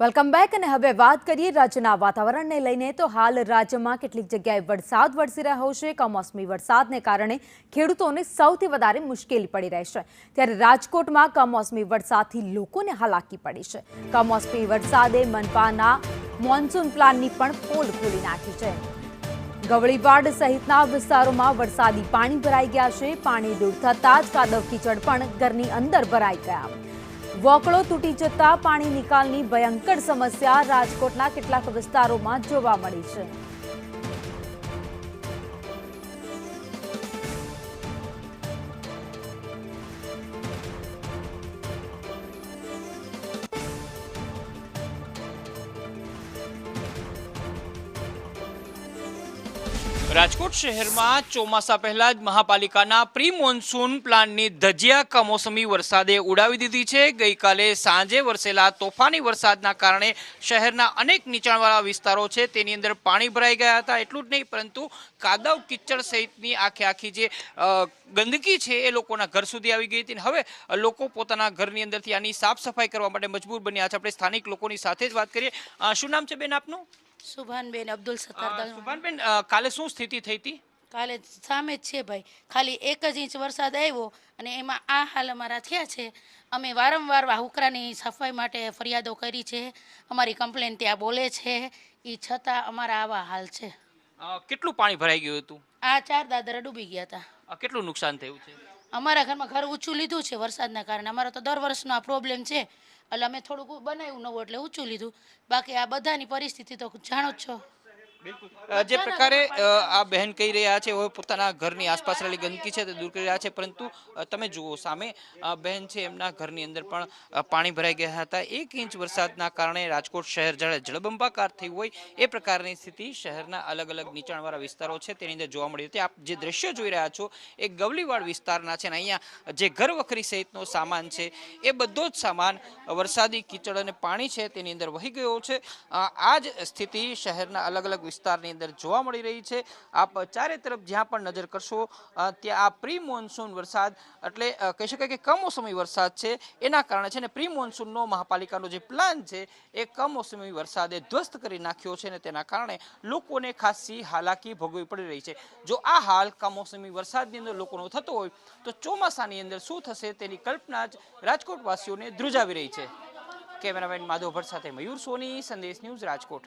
Welcome back અને હવે વાત કરીએ રાજ્યના વાતાવરણને લઈને તો હાલ રાજ્યમાં કેટલીક જગ્યાએ વરસાદ વરસી રહ્યો છે। કમોસમી વરસાદને કારણે ખેડૂતોને સૌથી વધારે મુશ્કેલી પડી રહી છે। ત્યારે રાજકોટમાં કમોસમી વરસાદથી લોકોને હાલાકી પડી છે। કમોસમી વરસાદે મનપાના મોન્સૂન પ્લાનની પણ પોલ ખોલી નાખી છે। ગવળીવાડ સહિતના વિસ્તારોમાં વરસાદી પાણી ભરાઈ ગયા છે। પાણી દૂર થતાં જ કાદવ કીચડ પણ ઘરની અંદર ભરાઈ ગયા। વોકળો તૂટી જતા પાણી નિકાલની ભયંકર સમસ્યા રાજકોટના કેટલાક વિસ્તારોમાં જોવા મળી છે। રાજકોટ શહેરમાં ચોમાસા પહેલા જ મહાપાલિકાના પ્રી મોન્સૂન પ્લાનની ધજિયા કમોસમી વરસાદે ઉડાવી દીધી છે। ગઈકાલે સાંજે વરસેલા તોફાની વરસાદના કારણે શહેરના અનેક નીચાણવાળા વિસ્તારો છે તેની અંદર પાણી ભરાઈ ગયા હતા। એટલું જ નહીં પરંતુ કાદવ કિચડ સહિતની આખી જે ગંદકી છે એ લોકોના ઘર સુધી આવી ગઈ હતી। હવે લોકો પોતાના ઘરની અંદરથી આની સાફ સફાઈ કરવા માટે મજબૂર બન્યા છે। આપણે સ્થાનિક લોકોની સાથે જ વાત કરીએ। શું નામ છે બેન આપનું? સુભાનબેન અબ્દુલ સત્તાર। સુભાનબેન, કાલે શું સ્થિતિ થઈ હતી? કાલે સામે જ છે ભાઈ, ખાલી 1 જ ઇંચ વરસાદ આવ્યો અને એમાં આ હાલ અમારા થયા છે। અમે વારંવાર વાહુકરાની સફાઈ માટે ફરિયાદો કરી છે, અમારી કમ્પ્લેન ત્યાં બોલે છે, એ છતાં અમારા આવા હાલ છે। કેટલું પાણી ભરાઈ ગયું હતું? આ 4 દાદરા ડૂબી ગયા હતા। કેટલું નુકસાન થયું છે? અમારા ઘરમાં ઘર ઊંચું લીધું છે વરસાદના કારણે। અમારો તો દર વર્ષનો આ પ્રોબ્લેમ છે, એટલે અમે થોડુંક બનાવ્યું નવું એટલે ઊંચું લીધું। બાકી આ બધાની પરિસ્થિતિ તો જાણો જ છો। જે પ્રકારે આ બહેન કહી રહ્યા છે પોતાના ઘરની આસપાસ રહેલી ગંદકી છે તે દૂર કરી રહ્યા છે, પરંતુ તમે જુઓ સામે બહેન છે એમના ઘરની અંદર પણ પાણી ભરાઈ ગયા હતા। 1 ઇંચ વરસાદના કારણે રાજકોટ શહેર જાણે જળબંબાકાર થયું હોય એ પ્રકારની સ્થિતિ શહેરના અલગ અલગ નીચાણવાળા વિસ્તારો છે તેની અંદર જોવા મળી હતી। આપ જે દ્રશ્યો જોઈ રહ્યા છો એ ગવલીવાડ વિસ્તારના છે અને અહીંયા જે ઘર વખરી સહિતનો સામાન છે એ બધો જ સામાન વરસાદી કીચડ અને પાણી છે તેની અંદર વહી ગયો છે। આ જ સ્થિતિ શહેરના અલગ અલગ વિસ્તારની અંદર જોવા મળી રહી છે। આપ ચારે તરફ જ્યાં પણ નજર કરશો ત્યાં આ પ્રી મોન્સૂન વરસાદ એટલે કહી શકાય કે કમોસમી વરસાદ છે એના કારણે છે ને પ્રી મોન્સૂનનો મહાપાલિકાનો જે પ્લાન છે એ કમોસમી વરસાદે ધ્વસ્ત કરી નાખ્યો છે અને તેના કારણે લોકોને ખાસી હાલાકી ભોગવવી પડી રહી છે। જો આ હાલ કમોસમી વરસાદની અંદર લોકોનો થતો હોય તો ચોમાસાની અંદર શું થશે તેની કલ્પના જ રાજકોટવાસીઓને ધ્રુજાવી રહી છે। કેમેરામેન માધવ ભટ્ટ સાથે મયુર સોની, સંદેશ ન્યૂઝ, રાજકોટ।